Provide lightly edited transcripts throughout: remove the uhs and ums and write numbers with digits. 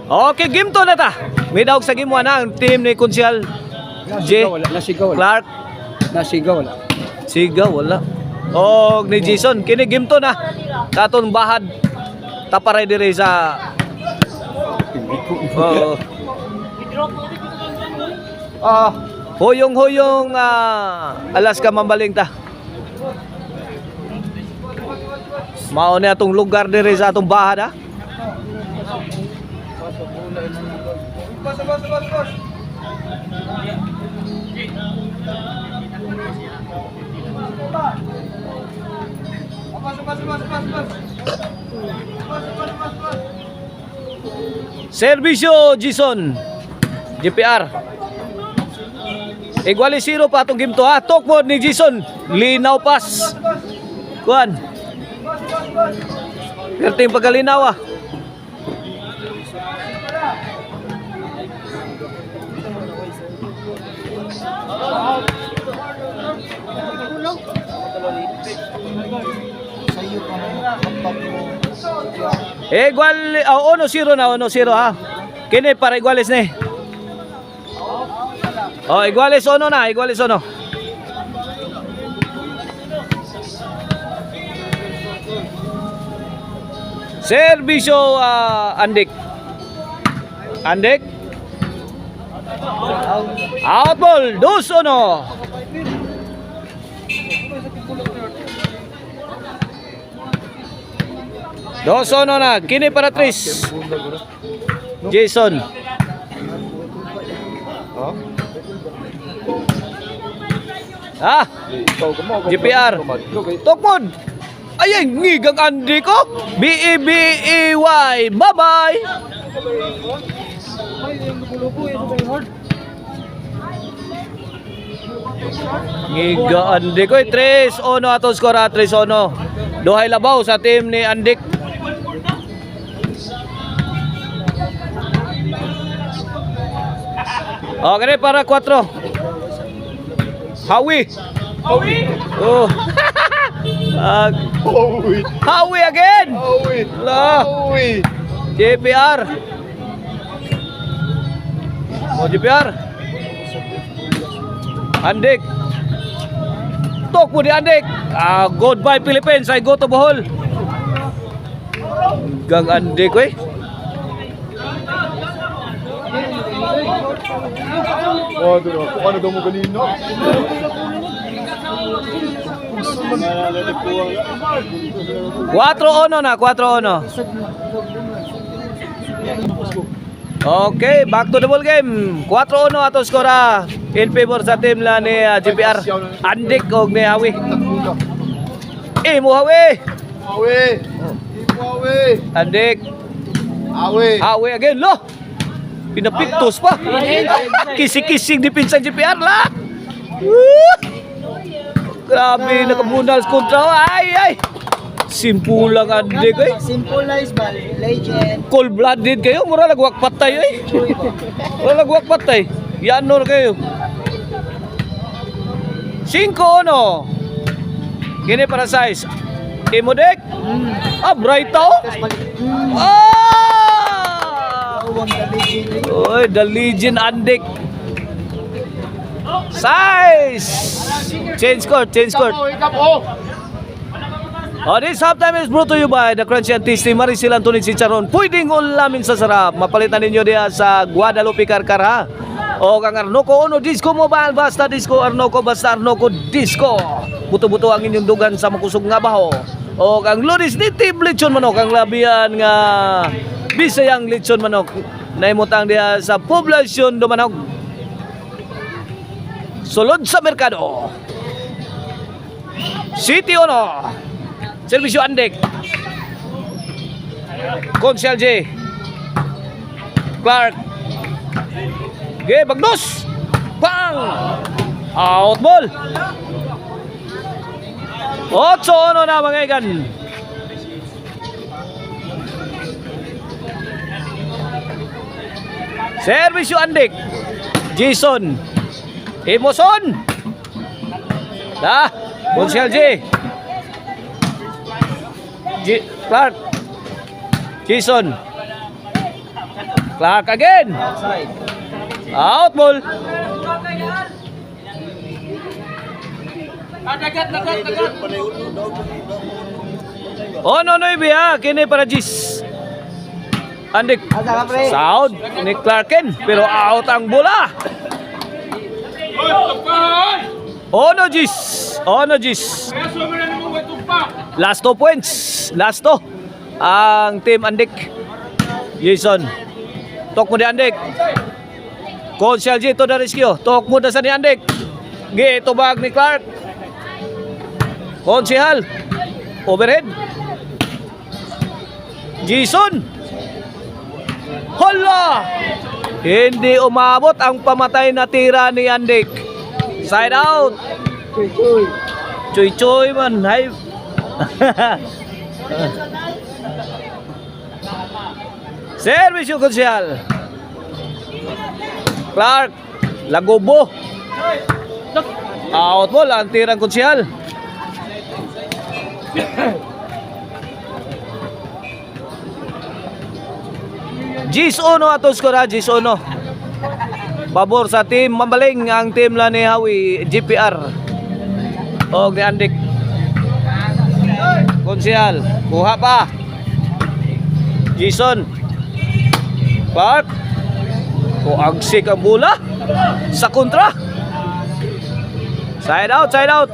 Okay, game to na ta. May daog sa game 1 na ang team ni Konsyal J. Clark. Nasigaw wala. Siga wala. O ni Jason kini game to na. Katon bahad taparay dire sa Hoyong alas ka mambaling ta. Mao ni atong lugar dire sa atong bahad ha. Servisyo Jason GPR. Iguali 0 pa atong game to ha. Tokmod ni Jason. Linaw pas. Kuan. Perting pagkalinaw ah. Igual 1-0 na 1-0 ha. Kini para iguales ni. Oh, iguales 1 na, iguales 1. Servisyo Andik. Andik. Out ball 2-1. Dosono na, kini para Tris. Jason. GPR. Tokmod. Ay, ngigang Andy ko. B-E-B-E-Y. Bye-bye. Ngiga Andy ko. 3-1 atong skor 3-1. Duhay labaw sa team ni Andik. Okay, para 4. Hawi. Hawi. Oh. Hawi again. Hawi. JPR. Oh, JPR. Andik. Tok mo di Andik. Goodbye Philippines. I go to Bohol. Gang Andik eh. Oh, dulo. Kung ano daw mo kanino? 4-1 na, 4-1. Okay, back to the ball game. 4-1 ato skora in favor sa team la ni GPR. Andik og ni Hawi. Mo Hawi. Hawi. Hawi. Andik. Hawi. Hawi again lo. Pinapitos pa. Kising-kising depensa GPR la. Grabe nakabunal kontra. Ay. Simpulang Andik eh. Simple lies ba? Legend. Cold-blooded kayo, mura lagwak patay eh. Mura lagwak patay. Yanor kayo. 5-1. Kini para size. Imodek. Bright tao. Oy, the legend Andik. Size. Change court. This halftime is brought to you by the Crunchy and Tasty Maricel Antonin Chicharon. Pwedeng ulamin sa sarap. Mapalitan ninyo diya sa Guadalupe Carcara. O kang Arnoco Uno Disco Mobile. Basta Disco Arnoco. Basta Arnoco Disco. Buto-buto ang inyong dugan sa makusog nga baho. O kang Loris Native Lechon Manok. Ang labihan nga Bisayang Lechon Manok. Naimutang diya sa Poblasyon Dumanog. Sulod sa merkado. City Ono. Servisyo Andik. Konsyal J. Clark. Bagnos. Bang. Out ball. 8-1 na mga igan. Servisyo Andik. Jason. Emoson. Konsyal J. Clark. Jason. Clark again. Out ball. Oh no no ibiya kini para Gis. Andik sound ni Clarken pero out ang bola. Oh no Gis. Oh no Gis. Last 2 points. Last 2 ang team Andik. Jason. Tok mo di Andik. Konsyal G to the rescue. Tok mo na sa ni Andik. Gi tubag ni Clark. Konsyal. Overhead. Jason. Hala! Hindi umabot ang pamatay na tira ni Andik. Side out. Choy-choy man. Hay. Service yung konsyal. Clark. Lagobo. Out ball ang tirang konsyal. Gis uno ato skora, Gis uno. Pabor sa team Mambaling ang team la ni Hawi GPR. Og ni Andik. Konsyal, kuha pa. Jason. Clark. Agsik ang bola sa kontra. Side out, side out.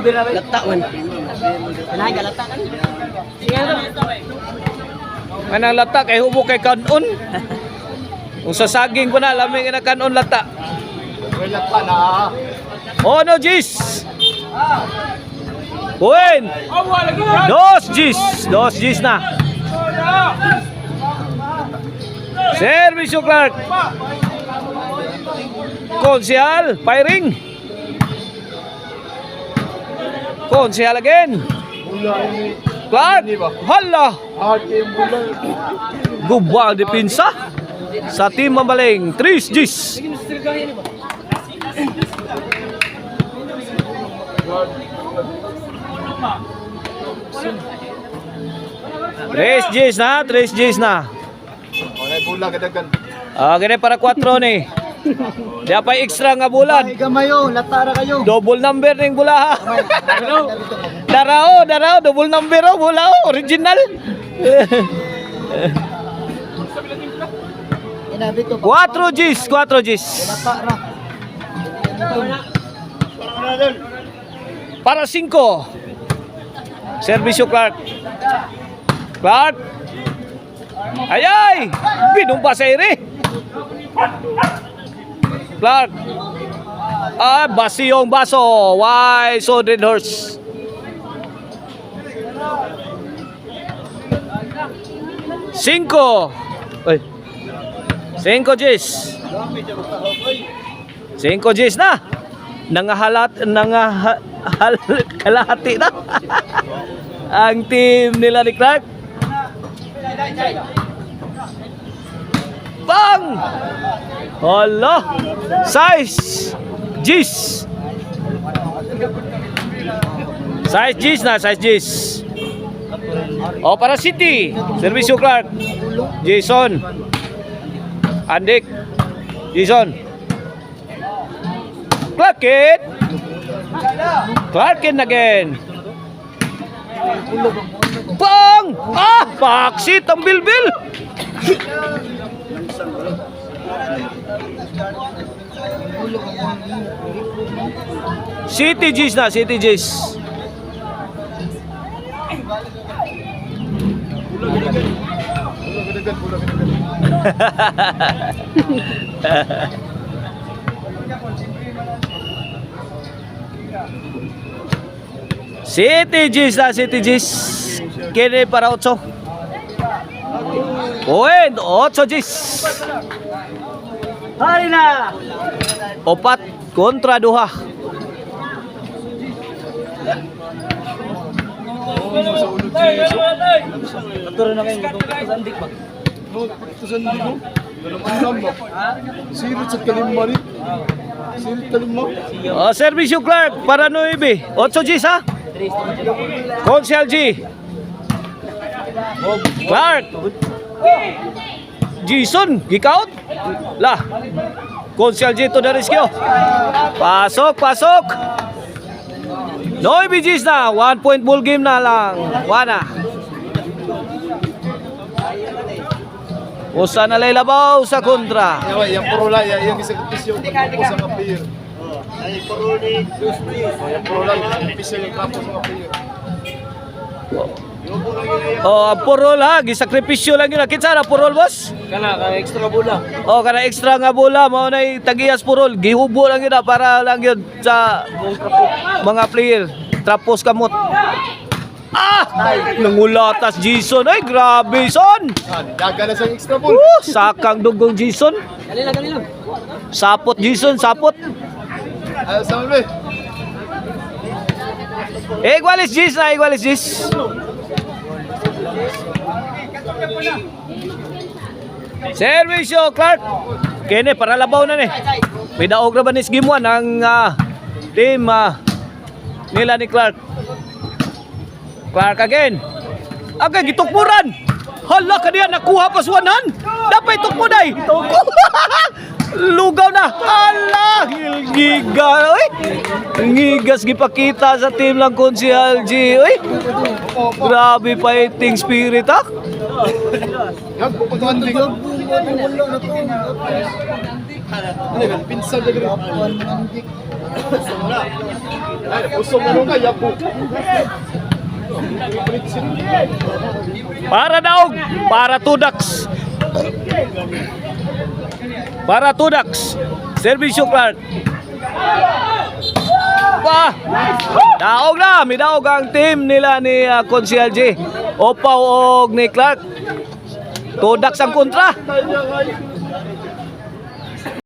Lata man. Naga lata kan. Manang lata kay hubo kay kanon. Kung sa saging ko na lamig na kanon lata. Wala pa na. Oh no Gis. Win. Dos Gis na. Service yung Clark. Konsyal, firing. Konsyal again. Clark. Hala. Ate mula. Gubwa ang depensa sa team Mambaling. 3 Gis. Tres Gis na. Wala bola kadagan. Gani para 4 ni. Di pa extra nga bulan. Ay gamayo, lata ra kayo. Double number ning bula. Darao, double number oh, bula oh, original. Inabi to. 4 Gis. Lata ra. Para 5. Servisyo Clark. Ayay! Binumpa sa ere. Clark. Basi yung baso. Why so red horse? Cinco Gis. 5 Gis na. Kalahati na. Ang team nila ni Clark. Bang! Hala! Size Gis. Size Gis. O para City. Servisyo Clark. Jason. Andik. Jason. Clarkin again. Bang! Paksit ang bilbil. City Gis na, City Gis. City Gis na, City Gis. Kini para 8. Oen, 8 Gis. Hari na. 4 kontra 2. Katuro na kayo, sandik ba? Alam mo. Sirit sa kalimba rin. Sirit kalimba. Servisyo Clark para 9. 8 Gs ha? Consel G. Clark. Jason, gikaut. Lah. Consel G to the rescue. Pasok, pasok. 9 Gs na. 1 point ball game na lang. Wana. Usa na lay labaw sa kontra. Yung purula, yung isang pisyo. Tapos ang player. Yung purula, yung pisyo yung tapos ang player. Oh, ang purol ha, gisakripisyo lang yun. Kinsa na purol, boss? Kana extra bola. Oh, kana extra nga bola, mao nay tagiyas purol. Gihubo lang yun para lang yun sa mga player. Trapos kamot. Ah! Nangulatas Jason. Ay, grabe, son! Daga na sa extra ball. Sakang dugong Jason. Dali lang. Sapot Jason, sapot. Sabi. Igualis Jis na, igualis Jis. Servisyo, Clark. Kene, para labaw na ni. Pidaog na ba ni Game 1 ang team nila ni Clark. Clark again. Agay, gitukmuran. Hala, kaniya, nakuha pa sa 100. Dapat itukmuday. Lugaw na. Hala, giga. Uy. Ngigas gipakita sa team lang Consel G. Uy. Grabe fighting spirit ha. Yan, pupuntuhan din. Pinsan na gano'n. Usong ano nga, yapo. Para daog. Para Tudax. Para Tudax. Servisyo Clark. Wah! Daog na. May daog ang team nila ni Consel G. Opaw og ni Clark. Tudax ang kontra.